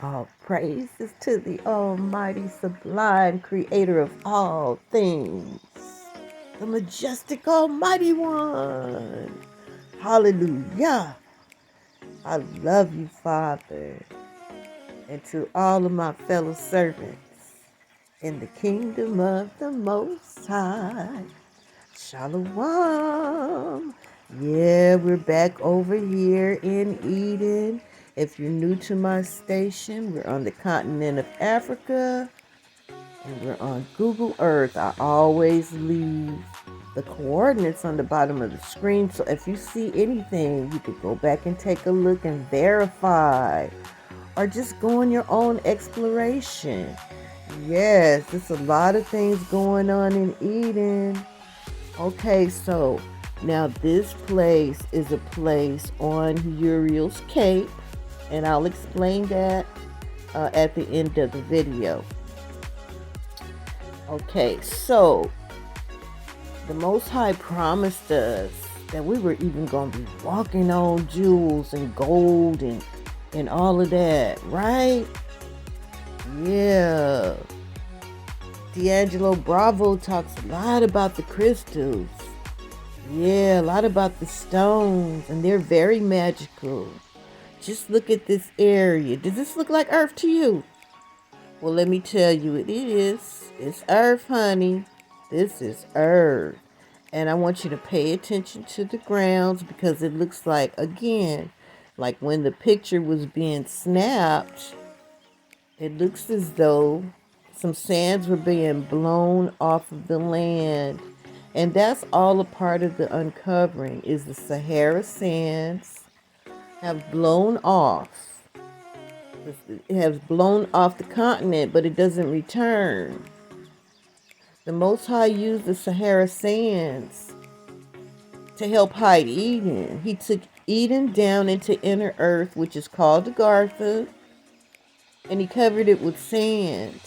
All praises to the Almighty, sublime Creator of all things, the Majestic Almighty One. Hallelujah. I love you, Father, and to all of my fellow servants in the kingdom of the Most High. Shalom. Yeah, we're back over here in Eden. If you're new to my station, we're on the continent of Africa and we're on Google Earth. I always leave the coordinates on the bottom of the screen, so if you see anything, you could go back and take a look and verify, or just go on your own exploration. Yes, there's a lot of things going on in Eden. Okay, so now this place is a place on Uriel's Cape, and I'll explain that at the end of the video. Okay, so the Most High promised us that we were even going to be walking on jewels and gold and all of that, right? Yeah. D'Angelo Bravo talks a lot about the crystals. Yeah, a lot about the stones, and they're very magical. Just look at this area. Does this look like Earth to you? Well, let me tell you, it is. It's Earth, honey. This is Earth. And I want you to pay attention to the grounds, because it looks like, again, like when the picture was being snapped, it looks as though some sands were being blown off of the land. And that's all a part of the uncovering, is the Sahara sands have blown off. It has blown off the continent, but it doesn't return. The Most High used the Sahara sands to help hide Eden. He took Eden down into inner earth, which is called the Gartha, and he covered it with sand.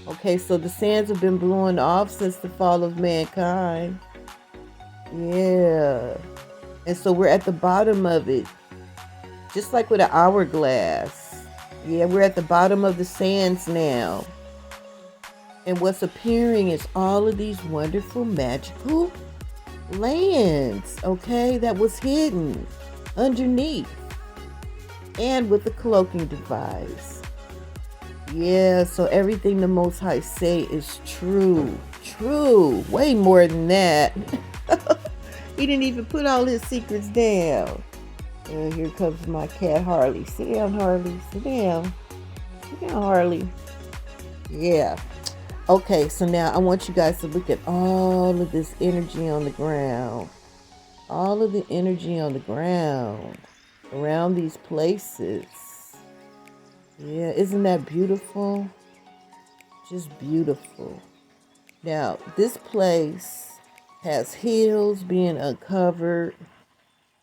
Okay, so the sands have been blowing off since the fall of mankind. Yeah. And so we're at the bottom of it, just like with an hourglass. Yeah, we're at the bottom of the sands now. And what's appearing is all of these wonderful, magical lands, okay, that was hidden underneath and with the cloaking device. Yeah, so everything the Most High say is true. True. Way more than that. He didn't even put all his secrets down. And here comes my cat, Harley. Sit down, Harley. Sit down. Sit down, Harley. Yeah. Okay, so now I want you guys to look at all of this energy on the ground. All of the energy on the ground around these places. Yeah, isn't that beautiful? Just beautiful. Now, this place has hills being uncovered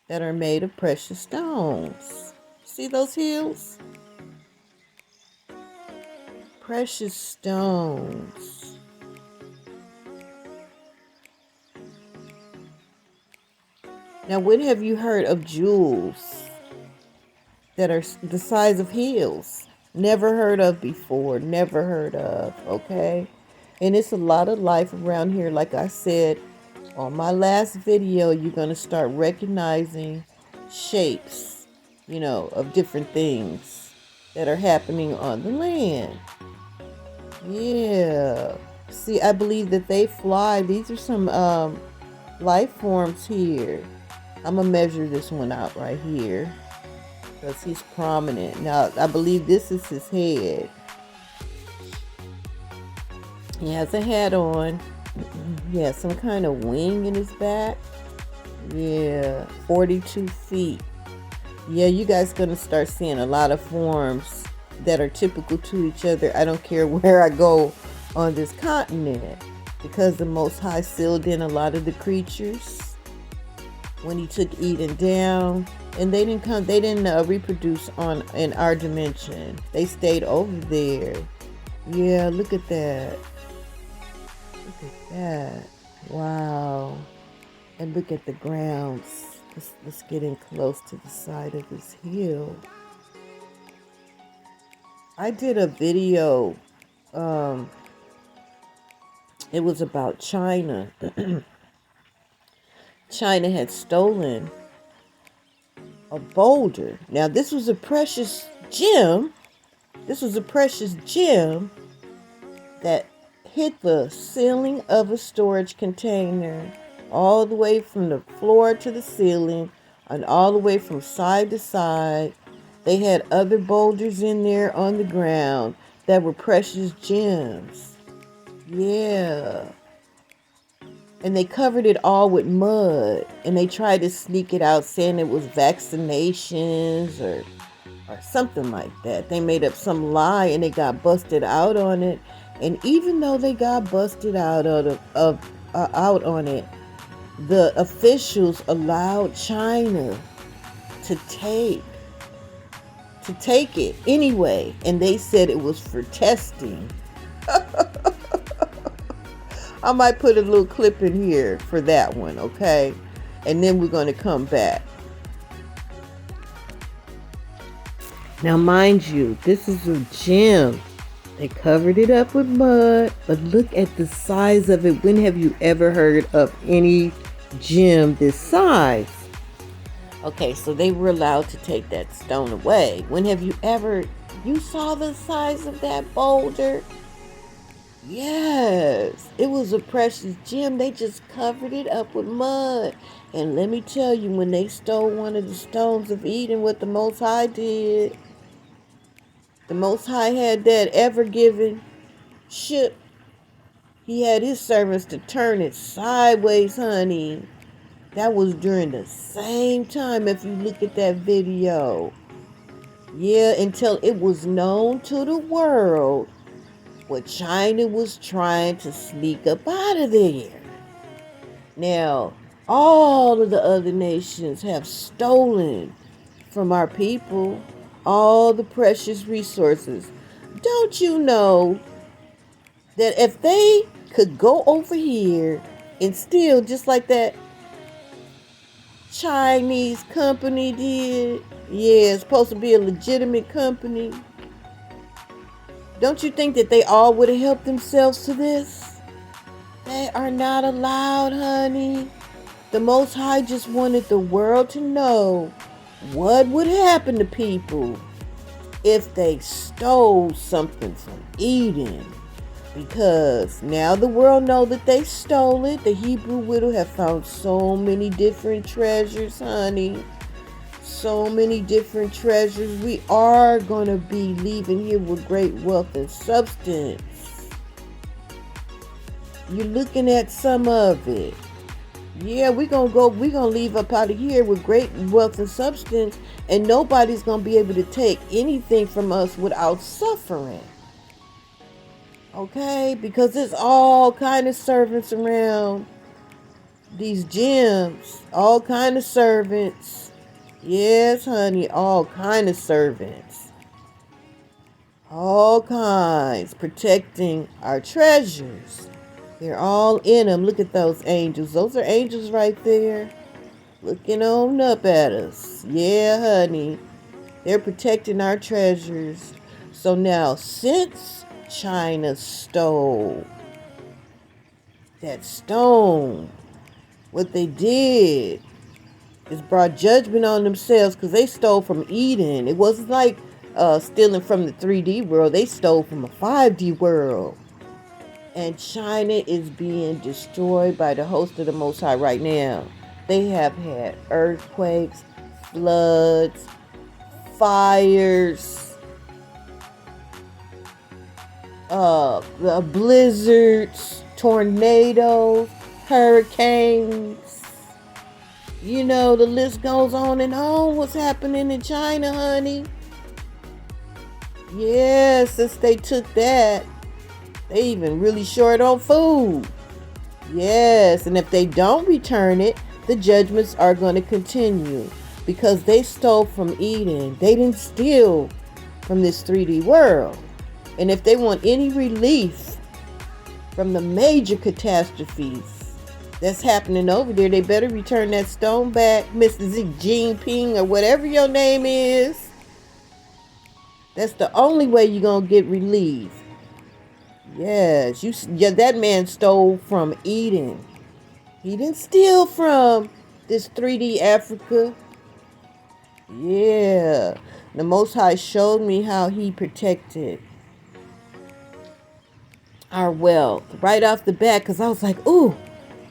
that are made of precious stones. See those hills? Precious stones. Now, when have you heard of jewels that are the size of hills? Never heard of before. Never heard of, okay? And it's a lot of life around here. Like I said on my last video, you're going to start recognizing shapes, of different things that are happening on the land. Yeah. See, I believe that they fly. These are some life forms here. I'm going to measure this one out right here, because he's prominent. Now, I believe this is his head. He has a hat on. He has some kind of wing in his back. Yeah, 42 feet. Yeah, you guys going to start seeing a lot of forms that are typical to each other. I don't care where I go on this continent, because the Most High sealed in a lot of the creatures when he took Eden down, and they didn't reproduce in our dimension. They stayed over there. Yeah, look at that. Look at that. Wow. And look at the grounds. Let's get in close to the side of this hill. I did a video. It was about China. China had stolen a boulder. Now, this was a precious gem. This was a precious gem that hit the ceiling of a storage container, all the way from the floor to the ceiling, and all the way from side to side. They had other boulders in there on the ground that were precious gems. Yeah. And they covered it all with mud, and they tried to sneak it out saying it was vaccinations or something like that. They made up some lie and they got busted out on it. And even though they got busted out out on it, the officials allowed China to take it anyway, and they said it was for testing. I might put a little clip in here for that one, okay? And then we're going to come back. Now, mind you, this is a gem. They covered it up with mud, but look at the size of it. When have you ever heard of any gem this size? Okay, so they were allowed to take that stone away. When have you saw the size of that boulder? Yes, it was a precious gem. They just covered it up with mud. And let me tell you, when they stole one of the stones of Eden, what the Most High did, the Most High had that ever-given ship. He had his servants to turn it sideways, honey. That was during the same time, if you look at that video. Yeah, until it was known to the world what China was trying to sneak up out of there. Now, all of the other nations have stolen from our people all the precious resources. Don't you know that if they could go over here and steal just like that Chinese company did? Yeah, it's supposed to be a legitimate company. Don't you think that they all would have helped themselves to this? They are not allowed, honey. The Most High just wanted the world to know what would happen to people if they stole something from Eden. Because now the world know that they stole it. The Hebrew widow have found so many different treasures, honey. So many different treasures. We are going to be leaving here with great wealth and substance. You're looking at some of it. Yeah, we're going to leave up out of here with great wealth and substance, and nobody's going to be able to take anything from us without suffering. Okay? Because there's all kind of servants around these gems. All kind of servants. Yes, honey, all kind of servants. All kinds, protecting our treasures. They're all in them. Look at those angels. Those are angels right there, looking on up at us. Yeah, honey, they're protecting our treasures. So now, since China stole that stone, what they did is brought judgment on themselves, because they stole from Eden. It wasn't like stealing from the 3D world. They stole from a 5D world. And China is being destroyed by the host of the Most High right now. They have had earthquakes, floods, fires, blizzards, tornadoes, hurricanes. You know, the list goes on and on. What's happening in China, honey? Yeah, since they took that, they even really short on food. Yes, and if they don't return it, the judgments are going to continue, because they stole from Eden. They didn't steal from this 3D world. And if they want any relief from the major catastrophes that's happening over there, they better return that stone back, Mr. Xi Jinping, or whatever your name is. That's the only way you're going to get relief. Yes, that man stole from Eden. He didn't steal from this 3D Africa. Yeah. The Most High showed me how he protected our wealth right off the bat, because I was like, ooh,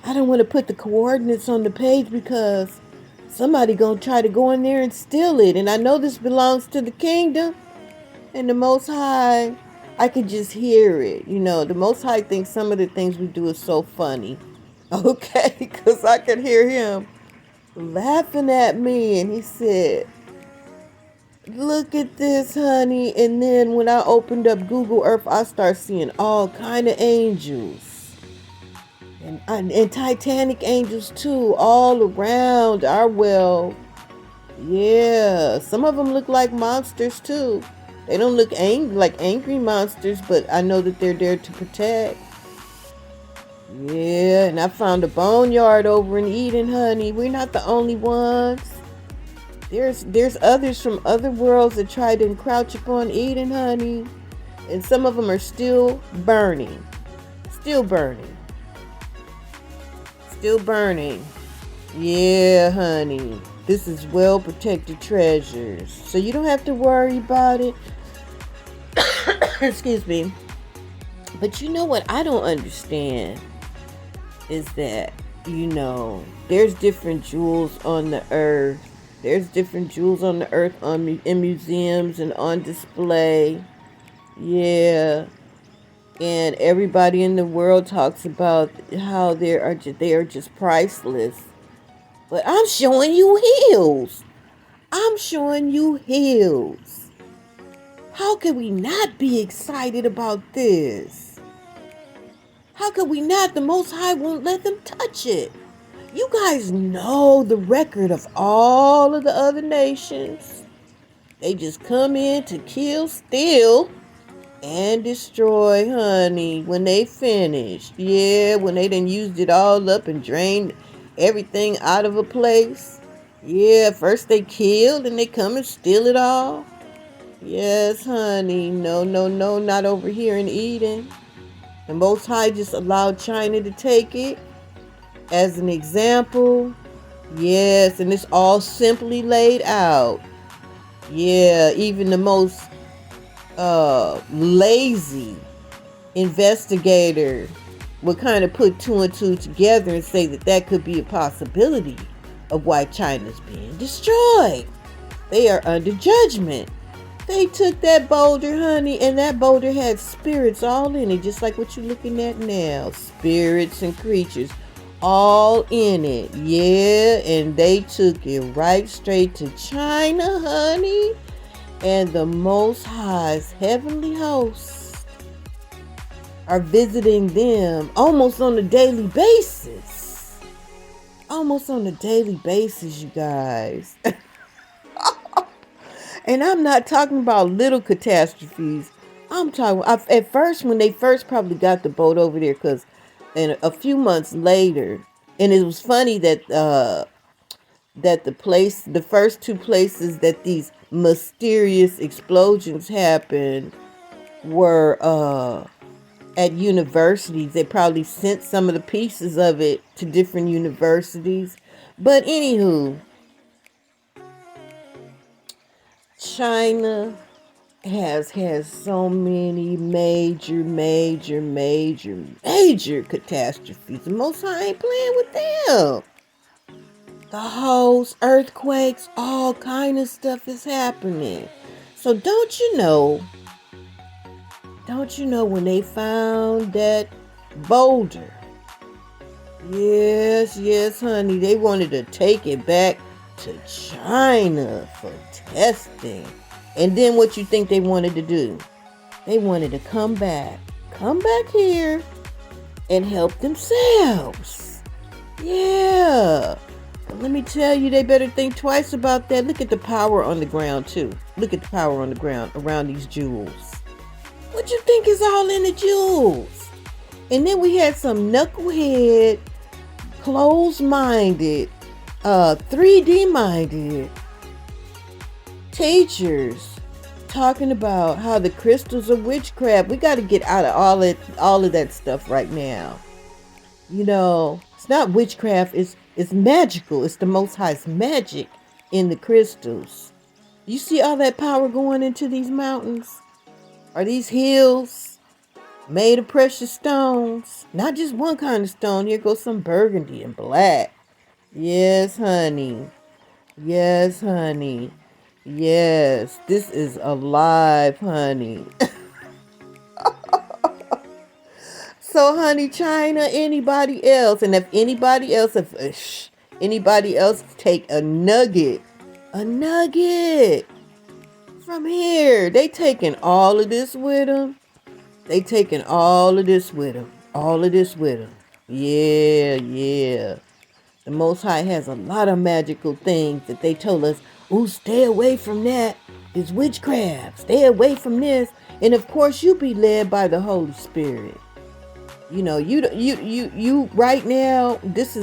I don't want to put the coordinates on the page because somebody gonna try to go in there and steal it. And I know this belongs to the kingdom and the Most High. I could just hear it. The Most High thinks some of the things we do is so funny. Okay, because I could hear him laughing at me, and he said, look at this, honey. And then when I opened up Google Earth, I start seeing all kind of angels. And Titanic angels too, all around our well. Yeah, some of them look like monsters too. They don't look like angry monsters, but I know that they're there to protect. Yeah, and I found a boneyard over in Eden, honey. We're not the only ones. There's others from other worlds that try to encroach upon Eden, honey. And some of them are still burning. Still burning. Still burning. Yeah, honey. This is well protected treasures. So you don't have to worry about it. Excuse me. But you know what I don't understand is that, there's different jewels on the earth. There's different jewels on the earth in museums and on display. Yeah. And everybody in the world talks about how they are just priceless. But I'm showing you hills. I'm showing you hills. How can we not be excited about this? How could we not? The Most High won't let them touch it. You guys know the record of all of the other nations. They just come in to kill, steal, and destroy, honey, when they finished. Yeah, when they done used it all up and drained everything out of a place. Yeah, first they killed and they come and steal it all. Yes, honey. No, not over here in Eden. The Most High just allowed China to take it as an example. Yes, and it's all simply laid out. Yeah, even the most lazy investigator would kind of put two and two together and say that could be a possibility of why China's being destroyed. They are under judgment. They took that boulder, honey, and that boulder had spirits all in it, just like what you're looking at now. Spirits and creatures all in it. Yeah, and they took it right straight to China, honey. And the Most High's heavenly hosts are visiting them almost on a daily basis. Almost on a daily basis, you guys. And I'm not talking about little catastrophes. I'm talking, at first, when they first probably got the boat over there, because a few months later, and it was funny that the first two places that these mysterious explosions happened were at universities. They probably sent some of the pieces of it to different universities. But anywho, China has had so many major catastrophes. The Most High ain't playing with them. The hosts, earthquakes, all kind of stuff is happening. So don't you know when they found that boulder? Yes, honey, they wanted to take it back to China for testing. And then what you think they wanted to do? They wanted to come back here and help themselves. Yeah. But let me tell you, they better think twice about that. Look at the power on the ground too. Look at the power on the ground around these jewels. What you think is all in the jewels? And then we had some knucklehead, closed-minded, 3D-minded teachers talking about how the crystals are witchcraft. We got to get out of all of that stuff right now. You know, it's not witchcraft. It's magical. It's the Most High's magic in the crystals. You see all that power going into these mountains? Are these hills made of precious stones? Not just one kind of stone. Here goes some burgundy and black. Yes, honey. Yes, honey. Yes, this is alive, honey. So, honey, China, anybody else, and if anybody else take a nugget from here, they taking all of this with them. They taking all of this with them. All of this with them. Yeah. The Most High has a lot of magical things that they told us, ooh, stay away from that. It's witchcraft. Stay away from this. And of course, you be led by the Holy Spirit. You know, you right now, this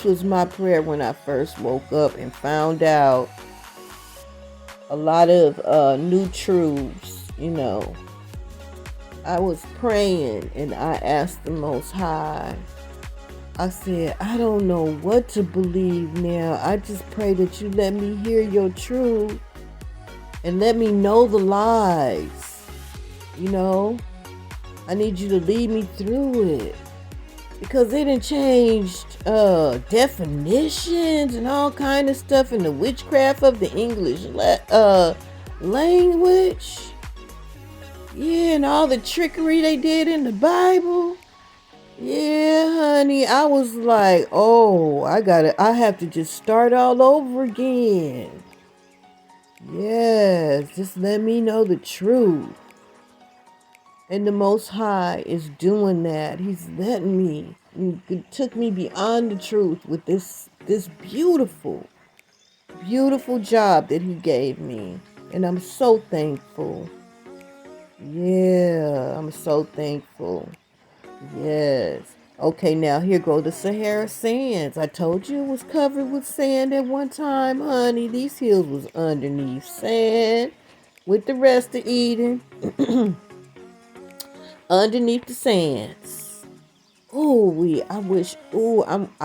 was my prayer when I first woke up and found out a lot of new truths. You know, I was praying and I asked the Most High. I said, I don't know what to believe now. I just pray that you let me hear your truth and let me know the lies. You know, I need you to lead me through it because they done changed definitions and all kind of stuff in the witchcraft of the English language. Yeah, and all the trickery they did in the Bible. Yeah, honey, I was like, oh, I have to just start all over again. Yes, just let me know the truth. And the Most High is doing that. He's letting me. It took me beyond the truth with this beautiful, beautiful job that he gave me. And I'm so thankful. Yeah, I'm so thankful. Yes. Okay, now here go the Sahara sands. I told you it was covered with sand at one time, honey. These hills was underneath sand with the rest of Eden. Underneath the sands. I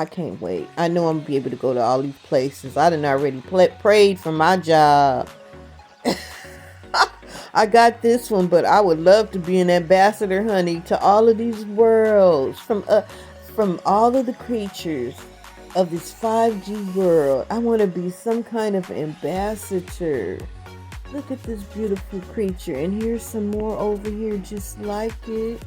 can't wait. I know I'm gonna be able to go to all these places. I done already prayed for my job. I got this one, but I would love to be an ambassador, honey, to all of these worlds, from all of the creatures of this 5G world. I want to be some kind of ambassador. Look at this beautiful creature, and here's some more over here just like it.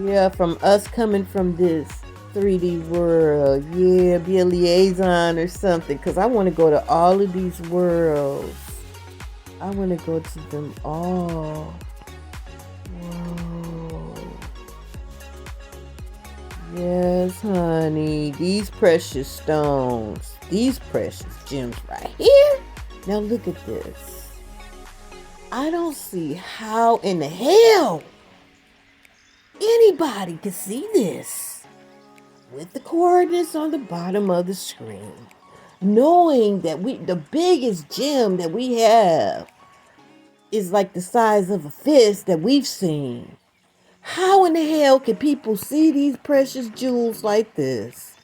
Yeah, from us coming from this 3D world. Yeah, be a liaison or something, because I want to go to all of these worlds. I want to go to them all. Whoa. Yes, honey. These precious stones. These precious gems right here. Now look at this. I don't see how in the hell anybody can see this with the coordinates on the bottom of the screen. Knowing that the biggest gem that we have is like the size of a fist that we've seen. How in the hell can people see these precious jewels like this?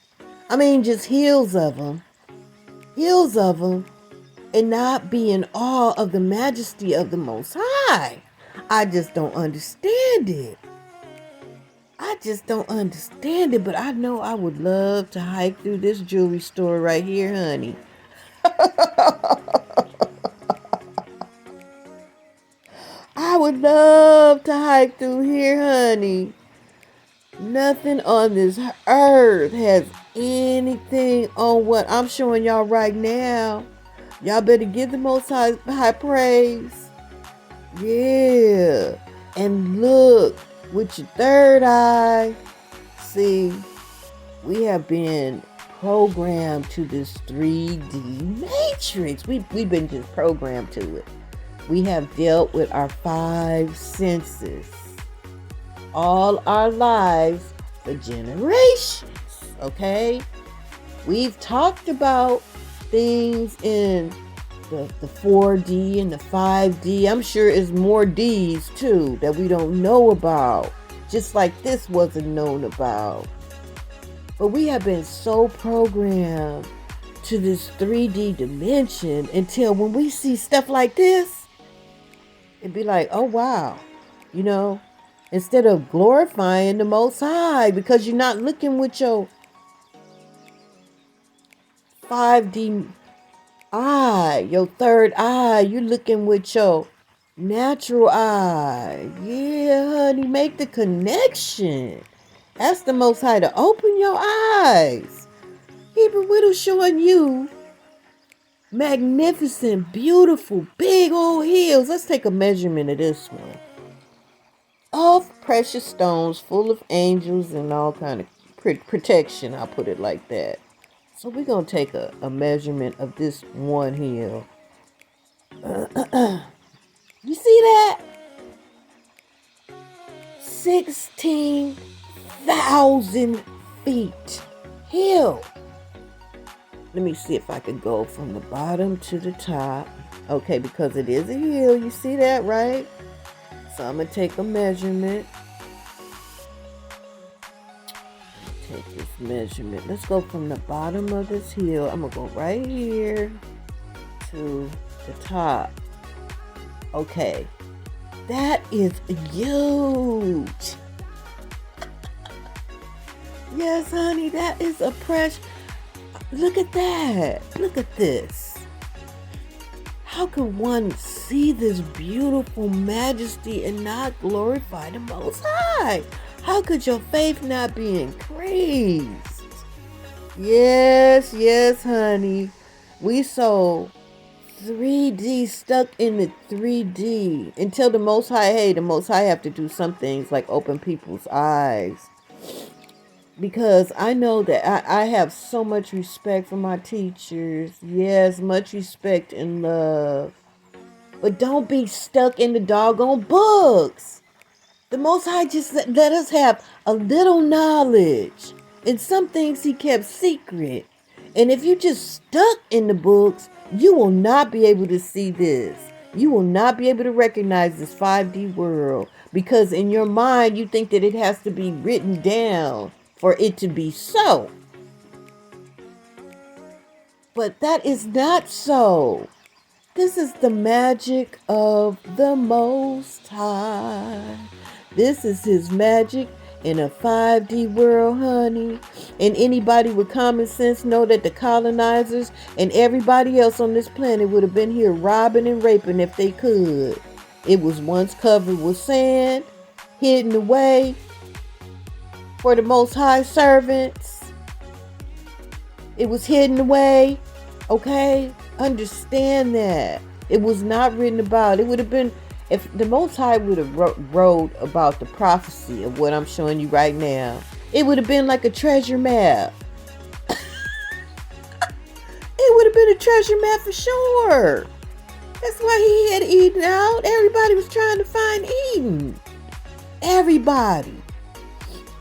I mean, just hills of them, and not be in awe of the majesty of the Most High. I just don't understand it. But I know I would love to hike through this jewelry store right here, honey. I would love to hike through here, honey. Nothing on this earth has anything on what I'm showing y'all right now. Y'all better give the Most High praise. Yeah. And look with your third eye. See, we have been programmed to this 3D matrix. We've been just programmed to it. We have dealt with our 5 senses all our lives for generations, okay? We've talked about things in the 4D and the 5D. I'm sure it's more Ds too that we don't know about. Just like this wasn't known about. But we have been so programmed to this 3D dimension until when we see stuff like this, it'd be like, oh wow, you know, instead of glorifying the Most High, because you're not looking with your 5D eye, your third eye, you're looking with your natural eye. Yeah, honey, make the connection. Ask the Most High to open your eyes. Hebrew Widow showing you magnificent, beautiful, big old hills. Let's take a measurement of this one. Of precious stones full of angels and all kind of protection. I'll put it like that. So we're going to take a measurement of this one hill. You see that? 16,000 feet hill. Let me see if I can go from the bottom to the top. Okay, because it is a hill. You see that, right? So I'm going to take a measurement. Take this measurement. Let's go from the bottom of this hill. I'm going to go right here to the top. Okay. That is huge. Yes, honey, that is a precious. Look at that. Look at this. How can one see this beautiful majesty and not glorify the Most High? How could your faith not be increased? Yes, yes, honey. We so 3D stuck in the 3D until the Most High, hey, the Most High have to do some things like open people's eyes. Because I know that I have so much respect for my teachers. Yes, much respect and love. But don't be stuck in the doggone books. The Most High just let us have a little knowledge. And some things he kept secret. And if you just stuck in the books, you will not be able to see this. You will not be able to recognize this 5D world. Because in your mind, you think that it has to be written down for it to be so. But that is not so. This is the magic of the Most High. This is his magic in a 5D world, honey. And anybody with common sense know that the colonizers and everybody else on this planet would have been here robbing and raping if they could. It was once covered with sand, hidden away for the Most High servants. It was hidden away. Okay? Understand that. It was not written about. It would have been, if the Most High would have wrote about the prophecy of what I'm showing you right now, it would have been like a treasure map. It would have been a treasure map for sure. That's why he had Eden out. Everybody was trying to find Eden. Everybody.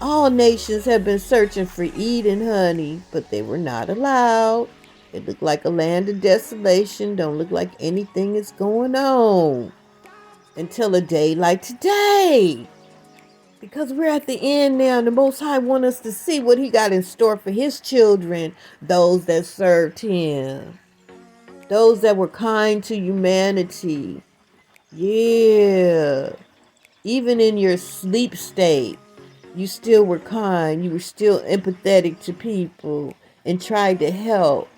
All nations have been searching for Eden, honey, but they were not allowed. It looked like a land of desolation. Don't look like anything is going on until a day like today. Because we're at the end now, and the Most High wants us to see what he got in store for his children, those that served him, those that were kind to humanity. Yeah. Even in your sleep state, you still were kind. You were still empathetic to people and tried to help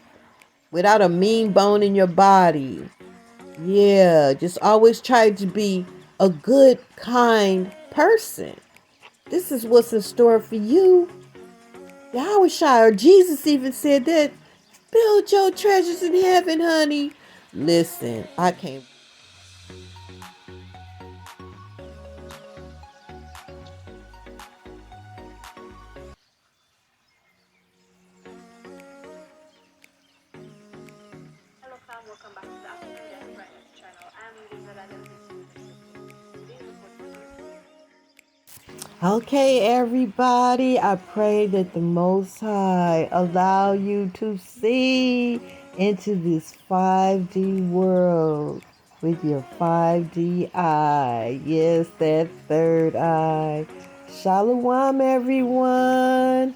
without a mean bone in your body. Yeah, just always tried to be a good, kind person. This is what's in store for you. Yahweh Shai, or Jesus even said that. Build your treasures in heaven, honey. Listen, I can't. Welcome back to the African Brightness channel. I'm Okay, everybody, I pray that the Most High allow you to see into this 5D world with your 5D eye. Yes, that third eye. Shalom, everyone.